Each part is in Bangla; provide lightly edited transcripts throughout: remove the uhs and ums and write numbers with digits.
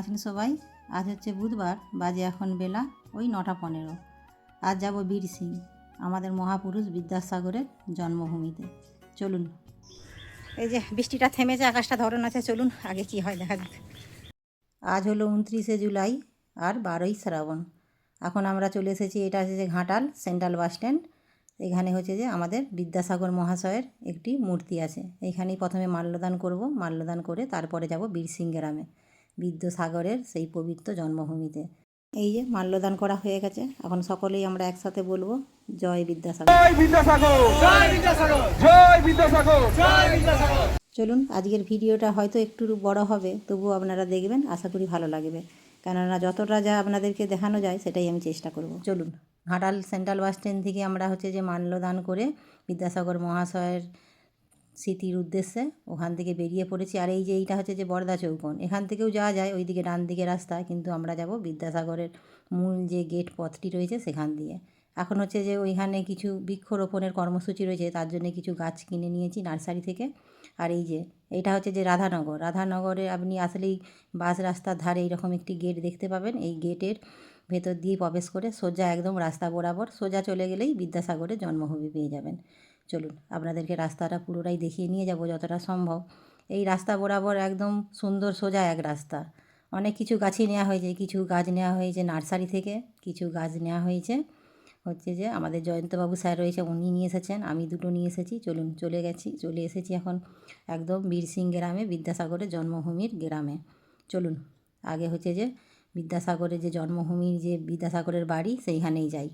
আছেন সবাই? আজ হচ্ছে বুধবার, বাজে এখন বেলা ওই 9:15। আজ যাব বীরসিং, আমাদের মহাপুরুষ বিদ্যাসাগরের জন্মভূমিতে। চলুন। এই যে বৃষ্টিটা থেমেছে, আকাশটা ধরন আছে, চলুন আগে কি হয় দেখা যাক। আজ হলো 29শে জুলাই আর 12ই শ্রাবণ। এখন আমরা চলে এসেছি, এটা হচ্ছে যে ঘাটাল সেন্ট্রাল বাস স্ট্যান্ড। এখানে হচ্ছে যে আমাদের বিদ্যাসাগর মহাশয়ের একটি মূর্তি আছে। এইখানেই প্রথমে মাল্যদান করব, মাল্যদান করে তারপরে যাব বীরসিং গ্রামে, বিদ্যাসাগরের সেই পবিত্র জন্মভূমিতে। এই যে মাল্যদান করা হয়ে গেছে, এখন সকলেই আমরা একসাথে বলবো জয় বিদ্যাসাগর, জয় বিদ্যাসাগর, জয় বিদ্যাসাগর, জয় বিদ্যাসাগর, জয় বিদ্যাসাগর। চলুন, আজকের ভিডিওটা হয়তো একটু বড় হবে, তবুও আপনারা দেখবেন, আশা করি ভালো লাগবে, কেননা যতটা যা আপনাদেরকে দেখানো যায় সেটাই আমি চেষ্টা করব। চলুন, ঘাটাল সেন্ট্রাল বাস স্ট্যান্ড থেকে আমরা হচ্ছে যে মাল্যদান করে বিদ্যাসাগর মহাশয়ের স্মৃতির উদ্দেশ্যে ওখান থেকে বেরিয়ে পড়েছি। আর এই যে এইটা হচ্ছে যে বরদা চৌকন, এখান থেকেও যাওয়া যায় ওইদিকে ডান দিকে রাস্তা, কিন্তু আমরা যাব বিদ্যাসাগরের মূল যে গেট পথটি রয়েছে সেখান দিয়ে। এখন হচ্ছে যে ওইখানে কিছু বৃক্ষরোপণের কর্মসূচি রয়েছে, তার জন্য কিছু গাছ কিনে নিয়েছি নার্সারি থেকে। আর এই যে এইটা হচ্ছে যে রাধানগর, রাধানগরে আপনি আসলেই বাস রাস্তার ধারে এইরকম একটি গেট দেখতে পাবেন। এই গেটের ভেতর দিয়ে প্রবেশ করে সোজা একদম রাস্তা বরাবর সোজা চলে গেলেই বিদ্যাসাগরের জন্মভূমি পেয়ে যাবেন। চলুন, আপনাদেরকে রাস্তাটা পুরোটাই দেখিয়ে নিয়ে যাব যতটা সম্ভব। এই রাস্তা বরাবর একদম সুন্দর সোজা এক রাস্তা। অনেক কিছু গাছই নেওয়া হয়েছে, কিছু গাছ নেওয়া হয়েছে নার্সারি থেকে, কিছু গাছ নেওয়া হয়েছে হচ্ছে যে আমাদের জয়ন্তবাবু স্যার রয়েছে, উনি নিয়ে এসেছেন, আমি দুটো নিয়ে এসেছি। চলুন, চলে এসেছি এখন একদম বীরসিং গ্রামে, বিদ্যাসাগরের জন্মভূমির গ্রামে। চলুন, আগে হচ্ছে যে বিদ্যাসাগরের যে জন্মভূমির যে বিদ্যাসাগরের বাড়ি সেইখানেই যাই।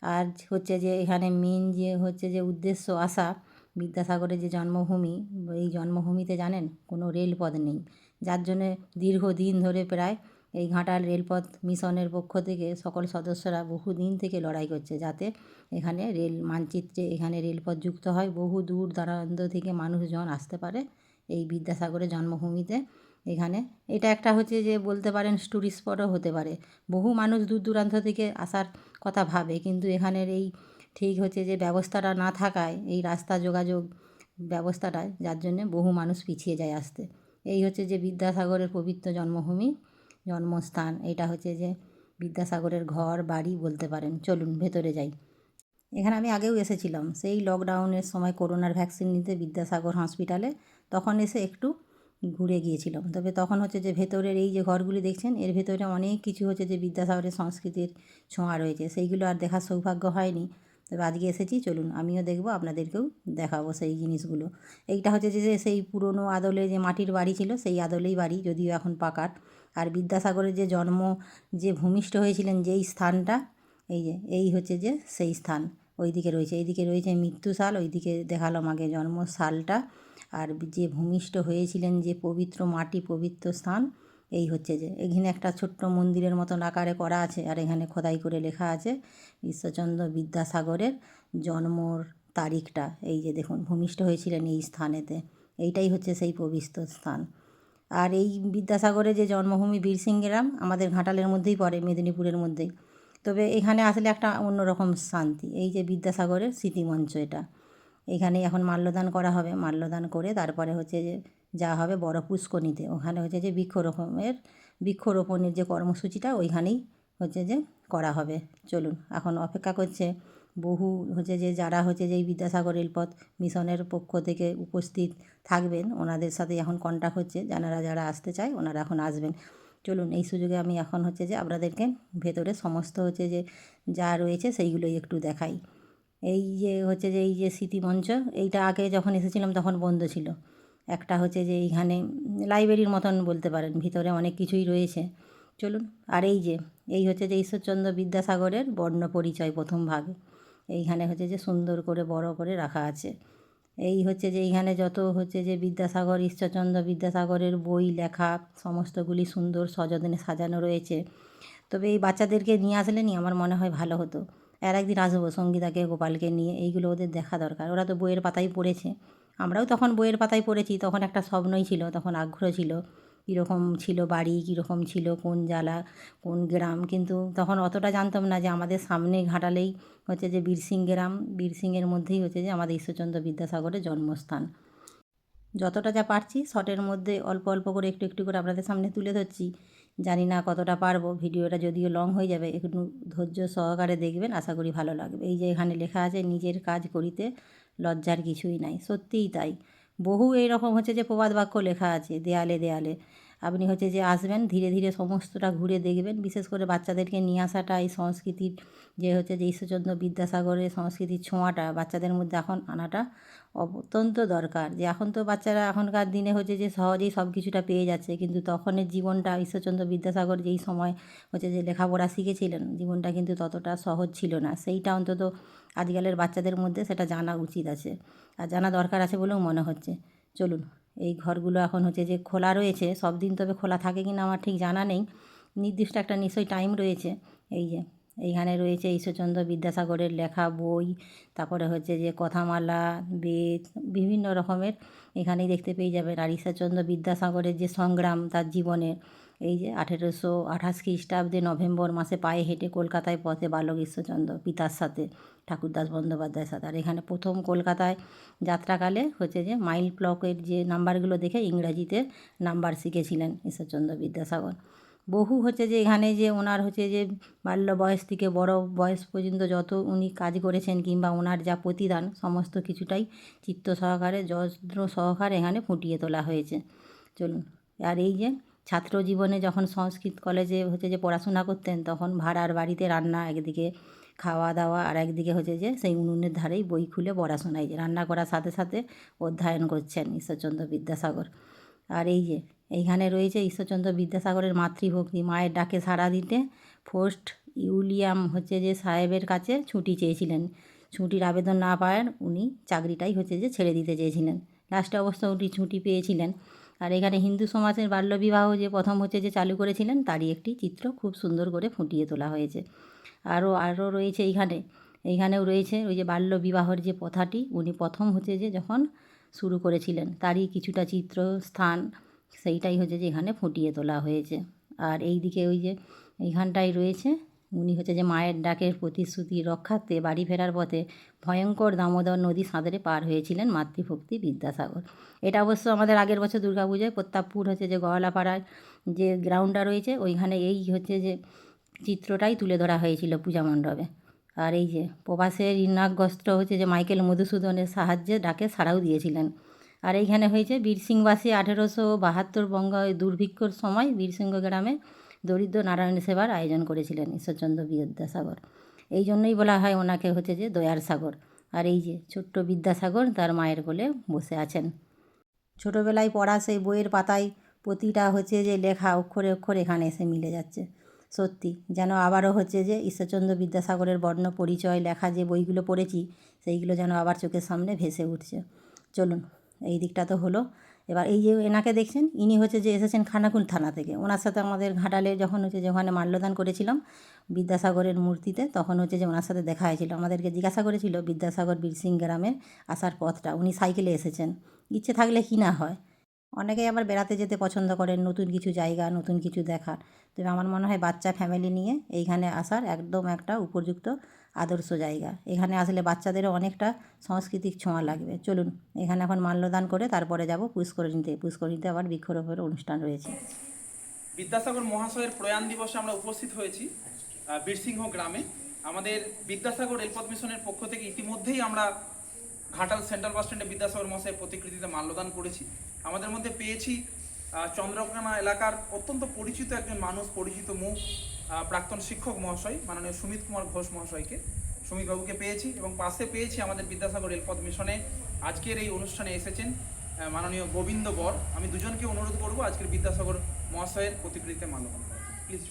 আর হচ্ছে যে এখানে মেন যে হচ্ছে যে উদ্দেশ্য আসা, বিদ্যাসাগরের যে জন্মভূমি, এই জন্মভূমিতে জানেন কোনো রেলপথ নেই, যার জন্যে দীর্ঘদিন ধরে প্রায় এই ঘাটাল রেলপথ মিশনের পক্ষ থেকে সকল সদস্যরা বহুদিন থেকে লড়াই করছে যাতে এখানে রেল মানচিত্রে এখানে রেলপথ যুক্ত হয়, বহু দূর দূরান্ত থেকে মানুষজন আসতে পারে এই বিদ্যাসাগরের জন্মভূমিতে। এখানে এটা একটা হচ্ছে যে বলতে পারেন টুরিস্ট স্পটও হতে পারে, বহু মানুষ দূর দূরান্ত থেকে আসার কথা ভাবে, কিন্তু এখানের এই ঠিক হচ্ছে যে ব্যবস্থাটা না থাকায়, এই রাস্তা যোগাযোগ ব্যবস্থাটায়, যার জন্যে বহু মানুষ পিছিয়ে যায় আসতে। এই হচ্ছে যে বিদ্যাসাগরের পবিত্র জন্মভূমি, জন্মস্থান। এটা হচ্ছে যে বিদ্যাসাগরের ঘর বাড়ি বলতে পারেন। চলুন ভেতরে যাই। এখানে আমি আগেও এসেছিলাম, সেই লকডাউনের সময় করোনার ভ্যাকসিন নিতে বিদ্যাসাগর হসপিটালে, তখন এসে একটু ঘুরে গিয়েছিলাম। তবে তখন হচ্ছে যে ভেতরের এই যে ঘরগুলি দেখছেন, এর ভেতরে অনেক কিছু হচ্ছে যে বিদ্যাসাগরের সংস্কৃতির ছোঁয়া রয়েছে, সেইগুলো আর দেখার সৌভাগ্য হয়নি। তবে আজকে এসেছি, চলুন আমিও দেখব, আপনাদেরকেও দেখাবো সেই জিনিসগুলো। এইটা হচ্ছে যে সেই পুরনো আদলে যে মাটির বাড়ি ছিল, সেই আদলেই বাড়ি, যদিও এখন পাকার। আর বিদ্যাসাগরের যে জন্ম, যে ভূমিষ্ঠ হয়েছিলেন যেই স্থানটা, এই হচ্ছে যে সেই স্থান ওইদিকে রয়েছে। এইদিকে রয়েছে মৃত্যুশাল, ওইদিকে দেখালাম আগে জন্মশালটা। আর যে ভূমিষ্ঠ হয়েছিলেন যে পবিত্র মাটি, পবিত্র স্থান, এই হচ্ছে যে এখানে একটা ছোট্ট মন্দিরের মতন আকারে করা আছে, আর এখানে খোদাই করে লেখা আছে ঈশ্বরচন্দ্র বিদ্যাসাগরের জন্মর তারিখটা। এই যে দেখুন, ভূমিষ্ঠ হয়েছিলেন এই স্থানেতে, এইটাই হচ্ছে সেই পবিত্র স্থান। আর এই বিদ্যাসাগরের যে জন্মভূমি বীরসিং গ্রাম আমাদের ঘাটালের মধ্যেই পড়ে, মেদিনীপুরের মধ্যেই। তবে এখানে আসলে একটা অন্যরকম শান্তি। এই যে বিদ্যাসাগরের স্মৃতিমঞ্চ, এটা এখানে এখন মাল্যদান করা হবে, মাল্যদান করে তারপরে হচ্ছে যে যা হবে বড় পুষ্করণীতে, ওখানে হচ্ছে যে বৃক্ষরোপণের যে কর্মসূচিটা ওইখানেই হচ্ছে যে করা হবে। চলুন, এখন অপেক্ষা করছে বহু হচ্ছে যে যারা হচ্ছে যে এই বিদ্যাসাগর রেলপথ মিশনের পক্ষ থেকে উপস্থিত থাকবেন, ওনাদের সাথে এখন কন্ট্যাক্ট হচ্ছে, যারা আসতে চায় ওনারা এখন আসবেন। চলুন, এই সুযোগে আমি এখন হচ্ছে যে আপনাদেরকে ভেতরে সমস্ত হচ্ছে যে যা রয়েছে সেইগুলোই একটু দেখাই। এই যে হচ্ছে যে এই যে স্মৃতিমঞ্চ, এইটা আগে যখন এসেছিলাম তখন বন্ধ ছিল। একটা হচ্ছে যে এইখানে লাইব্রেরির মতন বলতে পারেন, ভিতরে অনেক কিছুই রয়েছে। চলুন, আর এই হচ্ছে যে ঈশ্বরচন্দ্র বিদ্যাসাগরের বর্ণ পরিচয় প্রথম ভাগ, এইখানে হচ্ছে যে সুন্দর করে বড় করে রাখা আছে। এই হচ্ছে যে এইখানে যত হচ্ছে যে বিদ্যাসাগর, ঈশ্বরচন্দ্র বিদ্যাসাগরের বই লেখা সমস্তগুলি সুন্দর সযত্নে সাজানো রয়েছে। তবে এই বাচ্চাদেরকে নিয়ে আসলেনি আমার মনে হয় ভালো হতো। আর একদিন আসবো সঙ্গীতাকে, গোপালকে নিয়ে, এইগুলো ওদের দেখা দরকার। ওরা তো বইয়ের পাতায় পড়েছে, আমরাও তখন বইয়ের পাতায় পড়েছি, তখন একটা স্বপ্নই ছিল, তখন আগ্রহ ছিল কীরকম ছিল বাড়ি, কীরকম ছিল কোন জেলা কোন গ্রাম, কিন্তু তখন অতটা জানতাম না যে আমাদের সামনে ঘাটালেই হচ্ছে যে বীরসিং গ্রাম, বীরসিংয়ের মধ্যেই হচ্ছে যে আমাদের ঈশ্বরচন্দ্র বিদ্যাসাগরের জন্মস্থান। যতটা যা পারছি শর্টের মধ্যে অল্প অল্প করে একটু একটু করে আপনাদের সামনে তুলে ধরছি, জানি না কতটা পারবো, ভিডিওটা যদিও লং হয়ে যাবে, একটু ধৈর্য সহকারে দেখবেন, আশা করি ভালো লাগবে। এই যে এখানে লেখা আছে, নিজের কাজ করিতে লজ্জার কিছুই নাই। সত্যিই তাই, বহু এইরকম হচ্ছে যে প্রবাদ বাক্য লেখা আছে দেয়ালে দেয়ালে। আপনি হচ্ছে যে আসবেন, ধীরে ধীরে সমস্তটা ঘুরে দেখবেন। বিশেষ করে বাচ্চাদেরকে নিয়ে আসাটা, এই সংস্কৃতির যে হচ্ছে যে ঈশ্বরচন্দ্র বিদ্যাসাগরের সংস্কৃতির ছোঁয়াটা বাচ্চাদের মধ্যে এখন আনাটা অত্যন্ত দরকার। যে এখন তো বাচ্চারা এখনকার দিনে হচ্ছে যে সহজেই সব কিছুটা পেয়ে যাচ্ছে, কিন্তু তখনের জীবনটা ঈশ্বরচন্দ্র বিদ্যাসাগর যেই সময় হচ্ছে যে লেখাপড়া শিখেছিলেন, জীবনটা কিন্তু ততটা সহজ ছিল না। সেইটা অন্তত আজকালের বাচ্চাদের মধ্যে সেটা জানা উচিত আছে, আর জানা দরকার আছে বলেও মনে হচ্ছে। চলুন, এই ঘরগুলো এখন হচ্ছে যে খোলা রয়েছে সব দিন, তবে খোলা থাকে কি না আমার ঠিক জানা নেই, নির্দিষ্ট একটা নিশ্চয়ই টাইম রয়েছে। এই যে এইখানে রয়েছে ঈশ্বরচন্দ্র বিদ্যাসাগরের লেখা বই, তারপরে হচ্ছে যে কথামালা, বেদ, বিভিন্ন রকমের এখানেই দেখতে পেয়ে যাবেন। আর ঈশ্বরচন্দ্র বিদ্যাসাগরের যে সংগ্রাম তার জীবনের, এই যে 1828 খ্রিস্টাব্দে নভেম্বর মাসে পায়ে হেঁটে কলকাতায় পথে বালক ঈশ্বরচন্দ্র পিতার সাথে, ঠাকুরদাস বন্দ্যোপাধ্যায়ের সাথে। আর এখানে প্রথম কলকাতায় যাত্রাকালে হচ্ছে যে মাইল ক্লকের যে নাম্বারগুলো দেখে ইংরাজিতে নাম্বার শিখেছিলেন ঈশ্বরচন্দ্র বিদ্যাসাগর। বহু হচ্ছে যে এখানে যে ওনার হচ্ছে যে বাল্য বয়স থেকে বড় বয়স পর্যন্ত যত উনি কাজ করেছেন, কিংবা ওনার যা প্রতিদান, সমস্ত কিছুটাই চিত্ত সহকারে, যত্ন সহকারে এখানে ফুটিয়ে তোলা হয়েছে। চলুন, আর এই যে ছাত্র জীবনে যখন সংস্কৃত কলেজে হচ্ছে যে পড়াশোনা করতেন, তখন ভাড়ার বাড়িতে রান্না, একদিকে খাওয়া দাওয়া, আর একদিকে হচ্ছে যে সেই উনুনের ধারেই বই খুলে পড়াশোনায়, যে রান্না করার সাথে সাথে অধ্যয়ন করছেন ঈশ্বরচন্দ্র বিদ্যাসাগর। আর এই যে এইখানে রয়েছে ঈশ্বরচন্দ্র বিদ্যাসাগরের মাতৃভক্তি। মায়ের ডাকে সাড়া দিতে ফোর্ট উইলিয়াম হচ্ছে যে সাহেবের কাছে ছুটি চেয়েছিলেন। ছুটির আবেদন না পাওয়ার উনি চাকরিটাই হচ্ছে যে ছেড়ে দিতে চেয়েছিলেন। লাস্টে অবশ্য উনি ছুটি পেয়েছিলেন। আর এখানে হিন্দু সমাজের বাল্যবিবাহ যে প্রথম হচ্ছে যে চালু করেছিলেন, তারই একটি চিত্র খুব সুন্দর করে ফুটিয়ে তোলা হয়েছে। আরও রয়েছে এইখানেও রয়েছে ওই যে বাল্যবিবাহর যে প্রথাটি উনি প্রথম হচ্ছে যে যখন শুরু করেছিলেন, তারই কিছুটা চিত্র স্থান, সেইটাই হচ্ছে যে এখানে ফুটিয়ে তোলা হয়েছে। আর এই দিকে ওই যে এইখানটায় রয়েছে, উনি হচ্ছে যে মায়ের ডাকের প্রতিশ্রুতি রক্ষার্থে বাড়ি ফেরার পথে ভয়ঙ্কর দামোদর নদী সাঁতরে পার হয়েছিলেন মাতৃভক্তি বিদ্যাসাগর। এটা অবশ্য আমাদের আগের বছর দুর্গাপূজায় প্রতাপপুর হচ্ছে যে গয়লাপাড়ার যে গ্রাউন্ডটা রয়েছে, ওইখানে এই হচ্ছে যে চিত্রটাই তুলে ধরা হয়েছিল পূজা মণ্ডপে। আর এই যে প্রবাসের ঋণাগ্রস্ত হচ্ছে যে মাইকেল মধুসূদনের সাহায্যে ডাকে সাড়াও দিয়েছিলেন। আর এইখানে হয়েছে বীরসিংবাসী 1872 বঙ্গ দুর্ভিক্ষর সময় বীরসিংহ গ্রামে দরিদ্র নারায়ণ সেবার আয়োজন করেছিলেন ঈশ্বরচন্দ্র বিদ্যাসাগর। এই জন্যই বলা হয় ওনাকে হচ্ছে যে দয়ার সাগর। আর এই যে ছোট্ট বিদ্যাসাগর তার মায়ের কোলে বসে আছেন। ছোটোবেলায় পড়া সেই বইয়ের পাতায় প্রতিটা হচ্ছে যে লেখা অক্ষরে অক্ষরে এখানে এসে মিলে যাচ্ছে। সত্যি যেন আবারও হচ্ছে যে ঈশ্বরচন্দ্র বিদ্যাসাগরের বর্ণ পরিচয় লেখা যে বইগুলো পড়েছি, সেইগুলো যেন আবার চোখের সামনে ভেসে উঠছে। চলুন, এই দিকটা তো হলো। এবার এই যে এনাকে দেখছেন, ইনি হচ্ছে যে এসেছেন খানাকুল থানা থেকে। ওনার সাথে আমাদের ঘাটালে যখন হচ্ছে যে ওখানে মাল্যদান করেছিলাম বিদ্যাসাগরের মূর্তিতে, তখন হচ্ছে যে ওনার সাথে দেখা হয়েছিল। আমাদেরকে জিজ্ঞাসা করেছিল বিদ্যাসাগর বীরসিংহ গ্রামের আসার পথটা। উনি সাইকেলে এসেছেন। ইচ্ছে থাকলে কি না হয়। অনেকেই আবার বেড়াতে যেতে পছন্দ করেন, নতুন কিছু জায়গা, নতুন কিছু দেখার। তবে আমার মনে হয় বাচ্চা ফ্যামিলি নিয়ে এইখানে আসার একদম একটা উপযুক্ত আদর্শ জায়গা। এখানে আসলে বাচ্চাদেরও অনেকটা সাংস্কৃতিক ছোঁয়া লাগবে। চলুন, এখানে এখন মাল্যদান করে তারপরে যাব পুষ্করিণীতে। পুষ্করিণীতে আবার বৃক্ষরোপণের অনুষ্ঠান রয়েছে। বিদ্যাসাগর মহাশয়ের প্রয়াণ দিবসে আমরা উপস্থিত হয়েছি বীরসিংহ গ্রামে। আমাদের বিদ্যাসাগর রেলপথ মিশনের পক্ষ থেকে ইতিমধ্যেই আমরা ঘাটাল সেন্ট্রাল বাস স্ট্যান্ডে বিদ্যাসাগর মহাশয়ের প্রতিকৃতিতে মাল্যদান করেছি। আমাদের মধ্যে পেয়েছি চন্দ্রকোনা এলাকার অত্যন্ত পরিচিত একজন মানুষ, পরিচিত মুখ, প্রাক্তন শিক্ষক মহাশয় মাননীয় সুমিত কুমার ঘোষ মহাশয়কে, সুমিতবাবুকে পেয়েছি। এবং পাশে পেয়েছি আমাদের বিদ্যাসাগর রেলপথ মিশনে আজকের এই অনুষ্ঠানে এসেছেন মাননীয় গোবিন্দ বর। আমি দুজনকে অনুরোধ করব আজকের বিদ্যাসাগর মহাশয়ের প্রতিকৃতিতে মাল্যদান করা। প্লিজ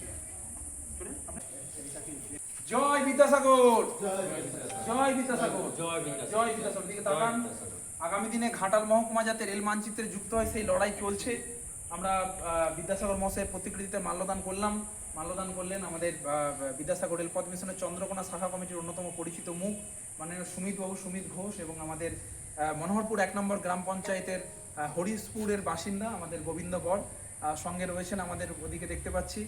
জয় বিদ্যাসাগর, জয় বিদ্যাসাগর, জয় বিদ্যাসাগর। দিকে তাকান। আগামী দিনে ঘাটাল মহকুমা যাতে রেল মানচিত্রে যুক্ত হয় সেই লড়াই চলছে। আমরা বিদ্যাসাগর মহাশয়ের প্রতিকৃতিতে মাল্যদান করলাম। মাল্যদান করলেন আমাদের বিদ্যাসাগর রেলপথ মিশনের চন্দ্রকোনা শাখা কমিটির অন্যতম পরিচিত মুখ মাননীয় সুমিতবাবু, সুমিত ঘোষ, এবং আমাদের মনোহরপুর 1 নম্বর গ্রাম পঞ্চায়েতের হরিশপুরের বাসিন্দা আমাদের গোবিন্দ বর। সঙ্গে রয়েছেন আমাদের ওদিকে দেখতে পাচ্ছি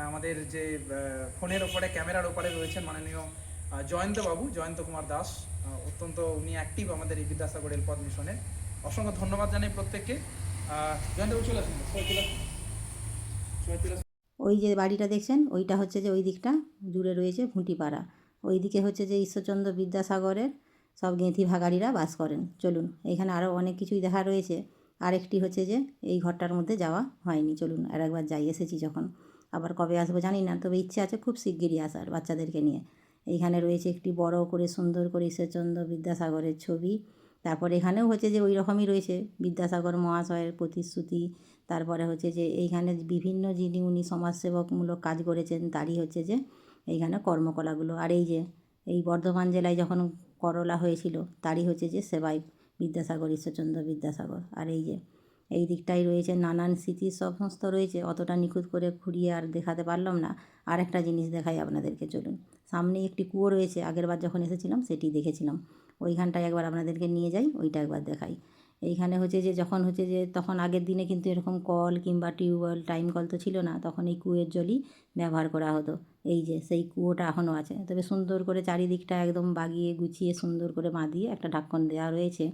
আমাদের যে ফোনের ওপরে, ক্যামেরার ওপরে রয়েছেন মাননীয় জয়ন্তবাবু, জয়ন্ত কুমার দাস। অত্যন্ত উনি অ্যাক্টিভ আমাদের এই বিদ্যাসাগর রেলপথ মিশনে। অসংখ্য ধন্যবাদ জানাই প্রত্যেককে। জয়ন্তবাবু চলে আসুন। ওই যে বাড়িটা দেখছেন ওইটা হচ্ছে যে ওই দিকটা জুড়ে রয়েছে ভুঁটিপাড়া, ওই দিকে হচ্ছে যে ঈশ্বরচন্দ্র বিদ্যাসাগরের সব গেঁথি ভাগাড়িরা বাস করেন। চলুন, এখানে আরও অনেক কিছুই দেখা রয়েছে। আরেকটি হচ্ছে যে এই ঘরটার মধ্যে যাওয়া হয়নি, চলুন আর একবার যাই, এসেছি যখন। আবার কবে আসবো জানি না, তবে ইচ্ছে আছে খুব শিগগিরই আসার বাচ্চাদেরকে নিয়ে। এইখানে রয়েছে একটি বড় করে সুন্দর করে ঈশ্বরচন্দ্র বিদ্যাসাগরের ছবি। তারপর এখানেও হচ্ছে যে ওই রকমই রয়েছে বিদ্যাসাগর মহাশয়ের প্রতিশ্রুতি। তারপরে হচ্ছে যে এইখানে বিভিন্ন যিনি উনি সমাজসেবকমূলক কাজ করেছেন তারই হচ্ছে যে এইখানে কর্মকলাগুলো। আর এই যে এই বর্ধমান জেলায় যখন করলা হয়েছিল তারই হচ্ছে যে সেবাই বিদ্যাসাগর, ঈশ্বরচন্দ্র বিদ্যাসাগর। আর এই যে এই দিকটাই রয়েছে নানান স্মৃতির সমস্ত রয়েছে, অতটা নিখুঁত করে ঘুরিয়ে আর দেখাতে পারলাম না। আর একটা জিনিস দেখাই আপনাদেরকে, চলুন। সামনেই একটি কুয়ো রয়েছে, আগেরবার যখন এসেছিলাম সেটি দেখেছিলাম, ওইখানটায় একবার আপনাদেরকে নিয়ে যাই, ওইটা একবার দেখাই। এইখানে হচ্ছে যে যখন হচ্ছে যে তখন আগের দিনে কিন্তু এরকম কল কিংবা টিউবওয়েল টাইম কল তো ছিল না, তখন এই কুয়োর জলই ব্যবহার করা হতো। এই যে সেই কুয়োটা এখনও আছে, তবে সুন্দর করে চারিদিকটা একদম বাগিয়ে গুছিয়ে সুন্দর করে বাঁধিয়ে একটা ঢাকন দেওয়া রয়েছে।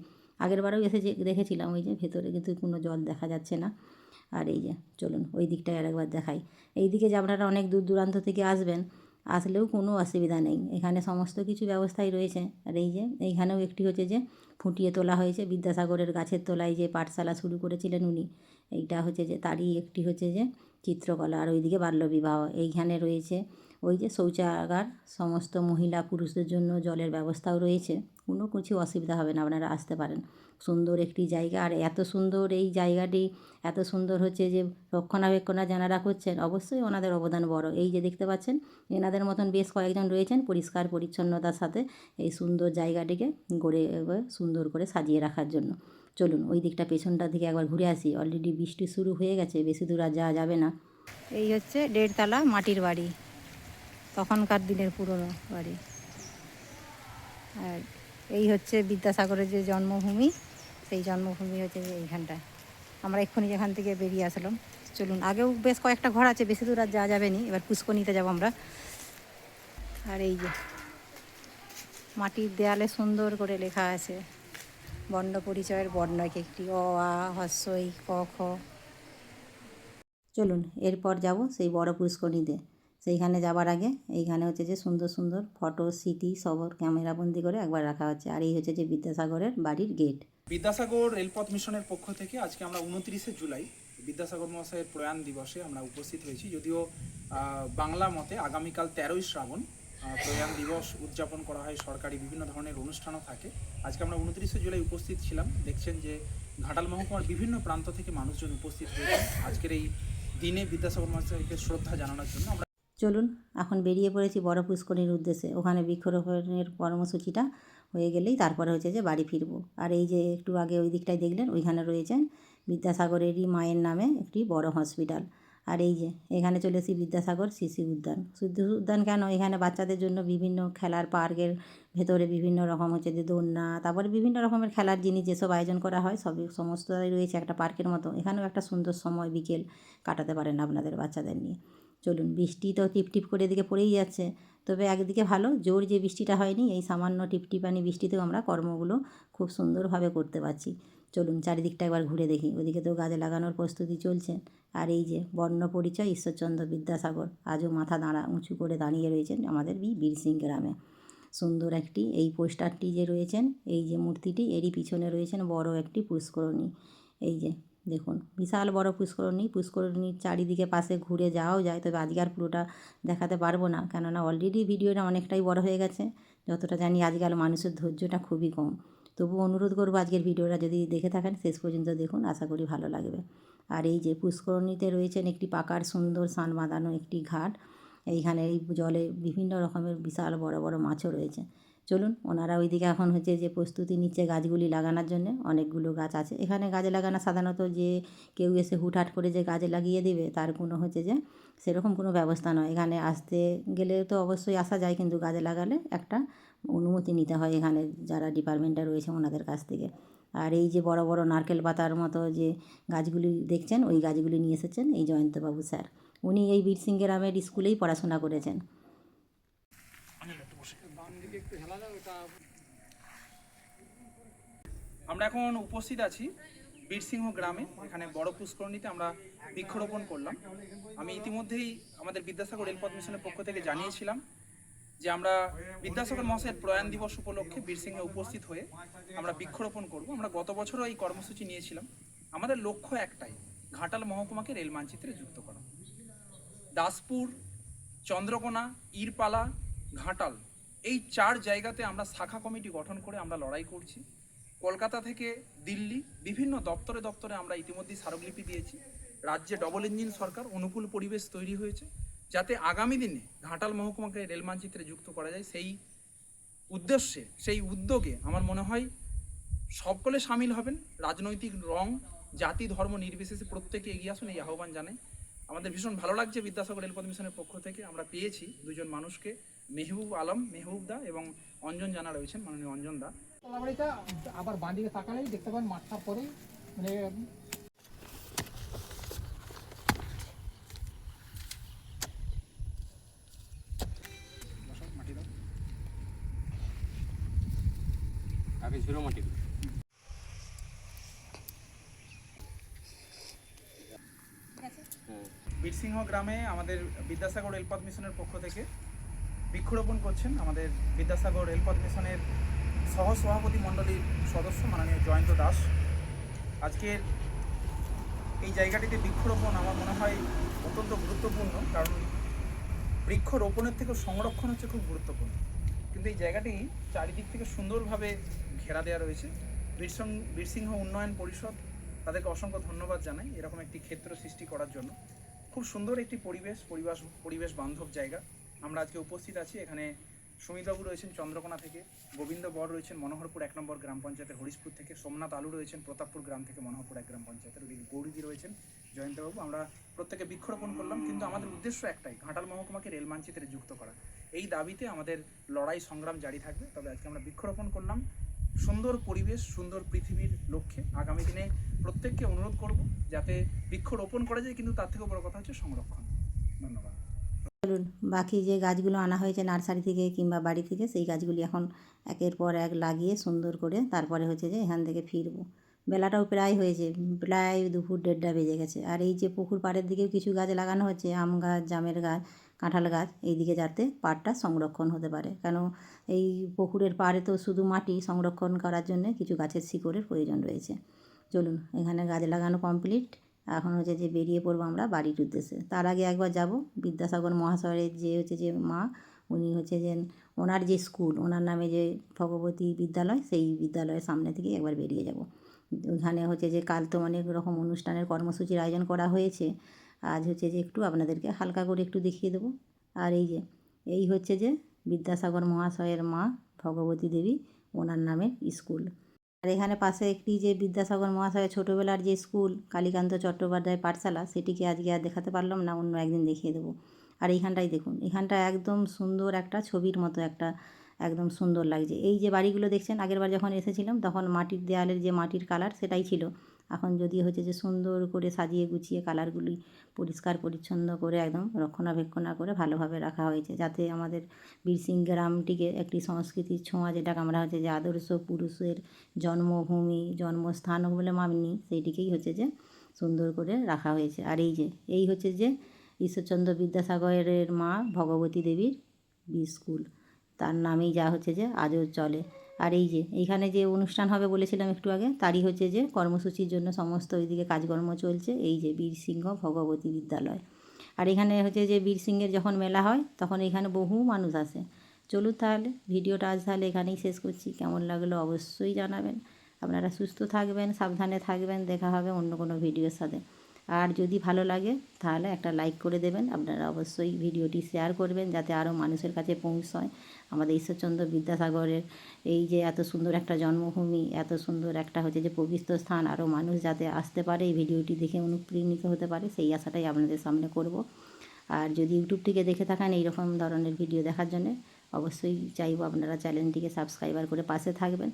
আগেরবারেও এসে যে দেখেছিলাম, ওই যে ভেতরে কিন্তু কোনো জল দেখা যাচ্ছে না। আর এই যে চলুন ওই দিকটায় আরেকবার দেখাই। এই দিকে যে আপনারা অনেক দূর দূরান্ত থেকে আসবেন, আসলেও কোনো অসুবিধা নেই, এখানে সমস্ত কিছু ব্যবস্থাই রয়েছে। আর এই যে এইখানেও একটি হচ্ছে যে ফুটিয়ে তোলা হয়েছে বিদ্যাসাগরের গাছের তলায় যে পাঠশালা শুরু করেছিলেন উনি, এইটা হচ্ছে যে তারই একটি হচ্ছে যে চিত্রকলা। আর ওইদিকে বাল্যবিবাহ। এইখানে রয়েছে ওই যে শৌচাগার, সমস্ত মহিলা পুরুষদের জন্য জলের ব্যবস্থাও রয়েছে, কোনো কিছু অসুবিধা হবে না, আপনারা আসতে পারেন। সুন্দর একটি জায়গা, আর এত সুন্দর এই জায়গাটি, এত সুন্দর হচ্ছে যে রক্ষণাবেক্ষণা যারা করছেন অবশ্যই ওনাদের অবদান বড়। এই যে দেখতে পাচ্ছেন এনাদের মতন বেশ কয়েকজন রয়েছেন পরিষ্কার পরিচ্ছন্নতার সাথে এই সুন্দর জায়গাটিকে গড়ে সুন্দর করে সাজিয়ে রাখার জন্য। চলুন ওই দিকটা পেছনটার দিকে একবার ঘুরে আসি, অলরেডি বৃষ্টি শুরু হয়ে গেছে, বেশি দূর আর যাওয়া যাবে না। এই হচ্ছে 1.5 তলা মাটির বাড়ি, তখনকার দিনের পুরনো বাড়ি। আর এই হচ্ছে বিদ্যাসাগরের যে জন্মভূমি, সেই জন্মভূমি হচ্ছে যে এইখানটায়। আমরা এক্ষুনি যেখান থেকে বেরিয়ে আসলাম। চলুন, আগেও বেশ কয়েকটা ঘর আছে, বেশি দূর আর যাওয়া যাবে নি, এবার পুষ্করণীতে যাবো আমরা। আর এই যে মাটির দেয়ালে সুন্দর করে লেখা আছে বর্ণ পরিচয়ের বর্ণ এক একটি, অ আ হ্রস্ব ই ক খ। চলুন এরপর যাব সেই বড় পুষ্করণীতে। সেইখানে যাবার আগে এইখানে হচ্ছে যে সুন্দর সুন্দর ফটো স্মৃতি সব ক্যামেরাবন্দি করে একবার রাখা হচ্ছে। আর এই হচ্ছে যে বিদ্যাসাগরের বাড়ির গেট। বিদ্যাসাগর রেলপথ মিশনের পক্ষ থেকে আজকে আমরা 29শে জুলাই বিদ্যাসাগর মহাশয়ের প্রয়াণ দিবসে আমরা উপস্থিত হয়েছি। যদিও বাংলা মতে আগামীকাল 13ই শ্রাবণ প্রয়াণ দিবস উদযাপন করা হয়, সরকারি বিভিন্ন ধরনের অনুষ্ঠানও থাকে। আজকে আমরা 29শে জুলাই উপস্থিত ছিলাম। দেখছেন যে ঘাটাল মহকুমার বিভিন্ন প্রান্ত থেকে মানুষজন উপস্থিত হয়েছেন আজকের এই দিনে বিদ্যাসাগর মহাশয়কে শ্রদ্ধা জানানোর জন্য। আমরা চলুন এখন বেরিয়ে পড়েছি বড় পুষ্করণীর উদ্দেশ্যে। ওখানে বৃক্ষরোপণের কর্মসূচিটা হয়ে গেলেই তারপরে হচ্ছে যে বাড়ি ফিরবো। আর এই যে একটু আগে ওই দিকটায় দেখলেন, ওইখানে রয়েছেন বিদ্যাসাগরেরই মায়ের নামে একটি বড় হসপিটাল। আর এই যে এখানে চলে এসেছি বিদ্যাসাগর শিশু উদ্যান। শিশু উদ্যান কেন, এখানে বাচ্চাদের জন্য বিভিন্ন খেলার পার্কের ভেতরে বিভিন্ন রকম হচ্ছে যে দোলনা, তারপরে বিভিন্ন রকমের খেলার জিনিস যেসব আয়োজন করা হয় সবই সমস্তটাই রয়েছে একটা পার্কের মতো। এখানেও একটা সুন্দর সময় বিকেল কাটাতে পারেন আপনাদের বাচ্চাদের নিয়ে। চলুন, বৃষ্টি তো টিপটিপ করে এদিকে পড়েই যাচ্ছে, তবে একদিকে ভালো জোর যে বৃষ্টিটা হয়নি, এই সামান্য টিপটিপানি বৃষ্টিতেও আমরা কর্মগুলো খুব সুন্দরভাবে করতে পারছি। চলুন চারিদিকটা একবার ঘুরে দেখি, ওদিকে তো গাছ লাগানোর প্রস্তুতি চলছে। আর এই যে বর্ণ পরিচয় ঈশ্বরচন্দ্র বিদ্যাসাগর আজও মাথা উঁচু করে দাঁড়িয়ে রয়েছেন আমাদের বীরসিং গ্রামে। সুন্দর একটি এই পোস্টারটি যে রয়েছেন, এই যে মূর্তিটি, এরই পিছনে রয়েছেন বড় একটি পুষ্করণী। এই যে দেখুন বিশাল বড় পুষ্করণী, পুষ্করণীর চারিদিকে পাশে ঘুরে যাওয়াও যায়, তবে আজকে আর পুরোটা দেখাতে পারবো না, কেননা অলরেডি ভিডিওটা অনেকটাই বড় হয়ে গেছে। যতটা জানি আজকাল মানুষের ধৈর্যটা খুবই কম, তবু অনুরোধ করবো আজকের ভিডিওটা যদি দেখে থাকেন শেষ পর্যন্ত দেখুন, আশা করি ভালো লাগবে। আর এই যে পুষ্করণীতে রয়েছেন একটি পাকার সুন্দর সান বাঁধানো একটি ঘাট। এইখানে এই জলে বিভিন্ন রকমের বিশাল বড় বড় মাছও রয়েছে। চলুন, ওনারা ওইদিকে এখন হচ্ছে যে প্রস্তুতি নিচ্ছে গাছগুলি লাগানোর জন্যে। অনেকগুলো গাছ আছে এখানে। গাছ লাগানো সাধারণত যে কেউ এসে হুটহাট করে যে গাছ লাগিয়ে দেবে তার কোনো হচ্ছে যে সেরকম কোনো ব্যবস্থা নয়। এখানে আসতে গেলে তো অবশ্যই আসা যায়, কিন্তু গাছ লাগালে একটা অনুমতি নিতে হয় এখানে যারা ডিপার্টমেন্টে রয়েছে ওনাদের কাছ থেকে। আর এই যে বড় বড় নারকেল পাতার মতো যে গাছগুলি দেখছেন, ওই গাছগুলি নিয়ে এসেছেন এই জয়ন্তবাবু স্যার। উনি এই বীরসিং গ্রামের স্কুলেই পড়াশোনা করেছেন। আমরা এখন উপস্থিত আছি বীরসিংহ গ্রামে। এখানে বড় পুষ্করণীতে আমরা বৃক্ষরোপণ করলাম। আমি ইতিমধ্যেই আমাদের বিদ্যাসাগর রেলপথ মিশনের পক্ষ থেকে জানিয়েছিলাম যে আমরা বিদ্যাসাগর মহাশয়ের প্রয়াণ দিবস উপলক্ষে বীরসিংহে উপস্থিত হয়ে আমরা বৃক্ষরোপণ করব। আমরা গত বছরও এই কর্মসূচি নিয়েছিলাম। আমাদের লক্ষ্য একটাই, ঘাটাল মহকুমাকে রেল মানচিত্রে যুক্ত করা। দাসপুর, চন্দ্রকোনা, ইরপালা, ঘাটাল, এই 4 জায়গাতে আমরা শাখা কমিটি গঠন করে আমরা লড়াই করছি। কলকাতা থেকে দিল্লি বিভিন্ন দপ্তরে দপ্তরে আমরা ইতিমধ্যেই স্মারকলিপি দিয়েছি। রাজ্যে ডবল ইঞ্জিন সরকার, অনুকূল পরিবেশ তৈরি হয়েছে যাতে আগামী দিনে ঘাটাল মহকুমাকে রেল মানচিত্রে যুক্ত করা যায়। সেই উদ্দেশ্যে, সেই উদ্যোগে আমার মনে হয় সকলে সামিল হবেন। রাজনৈতিক রং, জাতি, ধর্ম নির্বিশেষে প্রত্যেকে এগিয়ে আসুন, এই আহ্বান জানাই। আমাদের ভীষণ ভালো লাগছে বিদ্যাসাগর রেলপথ মিশনের পক্ষ থেকে আমরা পেয়েছি 2 জন মানুষকে, মেহবুব আলম, মেহবুব দা এবং অঞ্জন জানা রয়েছেন, মাননীয় অঞ্জন দা। তলাবাড়িটা আবার বাঁ দিকে তাকালেই দেখতে পান মাঠটার পরেই মানে মাটি দাও। আগে ছিল মাটি। বীরসিংহ গ্রামে আমাদের বিদ্যাসাগর রেলপথ মিশনের পক্ষ থেকে বৃক্ষরোপণ করছেন আমাদের বিদ্যাসাগর রেলপথ মিশনের সহ সভাপতি মণ্ডলীর সদস্য মাননীয় জয়ন্ত দাস। আজকের এই জায়গাটিতে বৃক্ষরোপণ আমার মনে হয় অত্যন্ত গুরুত্বপূর্ণ, কারণ বৃক্ষরোপণের থেকেও সংরক্ষণ হচ্ছে খুব গুরুত্বপূর্ণ। কিন্তু এই জায়গাটি চারিদিক থেকে সুন্দরভাবে ঘেরা দেওয়া রয়েছে। বীরসিংহ উন্নয়ন পরিষদ, তাদেরকে অসংখ্য ধন্যবাদ জানাই এরকম একটি ক্ষেত্র সৃষ্টি করার জন্য। খুব সুন্দর একটি পরিবেশ বান্ধব জায়গা। আমরা আজকে উপস্থিত আছি। এখানে সুমিতবাবু রয়েছেন চন্দ্রকোনা থেকে, গোবিন্দ বর রয়েছেন মনোহরপুর 1 নম্বর গ্রাম পঞ্চায়েতের হরিশপুর থেকে, সোমনাথ আলু রয়েছেন প্রতাপপুর গ্রাম থেকে, মনোহরপুর 1 গ্রাম পঞ্চায়েতের, ওদিকে গৌরীদি রয়েছেন, জয়ন্তবাবু। আমরা প্রত্যেকে বৃক্ষরোপণ করলাম, কিন্তু আমাদের উদ্দেশ্য একটাই, ঘাটাল মহকুমাকে রেল মানচিত্রে যুক্ত করা। এই দাবিতে আমাদের লড়াই সংগ্রাম জারি থাকবে। তবে আজকে আমরা বৃক্ষরোপণ করলাম সুন্দর পরিবেশ, সুন্দর পৃথিবীর লক্ষ্যে। আগামী দিনে প্রত্যেককে অনুরোধ করব যাতে বৃক্ষরোপণ করা যায়, কিন্তু তার থেকেও বড় কথা হচ্ছে সংরক্ষণ। ধন্যবাদ। চলুন, বাকি যে গাছগুলো আনা হয়েছে নার্সারি থেকে কিংবা বাড়ি থেকে, সেই গাছগুলি এখন একের পর এক লাগিয়ে সুন্দর করে তারপরে হচ্ছে যে এখান থেকে ফিরবো। বেলাটাও প্রায় হয়েছে, প্রায় দুপুর 1:30 বেজে গেছে। আর এই যে পুকুর পাড়ের দিকেও কিছু গাছ লাগানো হচ্ছে, আম গাছ, জামের গাছ, কাঁঠাল গাছ, এইদিকে যাতে পাড়টা সংরক্ষণ হতে পারে। কেন এই পুকুরের পাড়ে তো শুধু মাটি, সংরক্ষণ করার জন্য কিছু গাছের শিকড়ের প্রয়োজন রয়েছে। চলুন, এখানে গাছ লাগানো কমপ্লিট। এখন হচ্ছে যে বেরিয়ে পড়বো আমরা বাড়ির উদ্দেশ্যে। তার আগে একবার যাব বিদ্যাসাগর মহাশয়ের যে হচ্ছে যে মা, উনি হচ্ছে যে ওনার যে স্কুল, ওনার নামে যে ভগবতী বিদ্যালয়, সেই বিদ্যালয়ের সামনে থেকে একবার বেরিয়ে যাব। ওখানে হচ্ছে যে কাল তো অনেক রকম অনুষ্ঠানের কর্মসূচির আয়োজন করা হয়েছে। আজ হচ্ছে যে একটু আপনাদেরকে হালকা করে একটু দেখিয়ে দেবো। আর এই হচ্ছে যে বিদ্যাসাগর মহাশয়ের মা ভগবতী দেবী, ওনার নামের স্কুল। আর এখানে পাশে একটি যে বিদ্যাসাগর মহাশয়ের ছোটোবেলার যে স্কুল, কালীকান্ত চট্টোপাধ্যায় পাঠশালা, সেটিকে আজকে আর দেখাতে পারলাম না, অন্য একদিন দেখিয়ে দেবো। আর এইখানটাই দেখুন, এখানটা একদম সুন্দর একটা ছবির মতো একটা একদম সুন্দর লাগছে। এই যে বাড়িগুলো দেখছেন, আগেরবার যখন এসেছিলাম তখন মাটির দেয়ালের যে মাটির কালার সেটাই ছিল। এখন যদি হচ্ছে যে সুন্দর করে সাজিয়ে গুছিয়ে কালারগুলি পরিষ্কার পরিচ্ছন্ন করে একদম রক্ষণাবেক্ষণ করে ভালোভাবে রাখা হয়েছে, যাতে আমাদের বীরসিংহ গ্রামটিকে একটি সংস্কৃতির ছোঁয়া, যেটাকে আমরা হচ্ছে যে আদর্শ পুরুষের জন্মভূমি, জন্মস্থান বলে মানি, সেইটিকেই হচ্ছে যে সুন্দর করে রাখা হয়েছে। আর এই হচ্ছে যে ঈশ্বরচন্দ্র বিদ্যাসাগরের মা ভগবতী দেবীর স্কুল, তার নামেই যা হচ্ছে যে আজও চলে। আর এইখানে যে অনুষ্ঠান হবে বলেছিলাম একটু আগে, তারই হচ্ছে যে কর্মসূচির জন্য সমস্ত ওইদিকে কাজকর্ম চলছে। এই যে বীরসিংহ ভগবতী বিদ্যালয়। আর এখানে হচ্ছে যে বীরসিংহের যখন মেলা হয় তখন এখানে বহু মানুষ আসে। চলুন তাহলে, ভিডিওটা আজ তাহলে এখানেই শেষ করছি। কেমন লাগলো অবশ্যই জানাবেন। আপনারা সুস্থ থাকবেন, সাবধানে থাকবেন। দেখা হবে অন্য কোনো ভিডিওর সাথে। আর যদি ভালো লাগে তাহলে একটা লাইক করে দেবেন। আপনারা অবশ্যই ভিডিওটি শেয়ার করবেন যাতে আরও মানুষের কাছে পৌঁছয়। আমাদের ঈশ্বরচন্দ্র বিদ্যাসাগরের এই যে এত সুন্দর একটা জন্মভূমি, এত সুন্দর একটা হচ্ছে যে পবিত্র স্থান, আরও মানুষ যাতে আসতে পারে, এই ভিডিওটি দেখে অনুপ্রাণিত হতে পারে, সেই আশাটাই আপনাদের সামনে করব। আর যদি ইউটিউব থেকে দেখে থাকেন এইরকম ধরনের ভিডিও দেখার জন্য, অবশ্যই চাইবো আপনারা চ্যানেলটিকে সাবস্ক্রাইবার করে পাশে থাকবেন।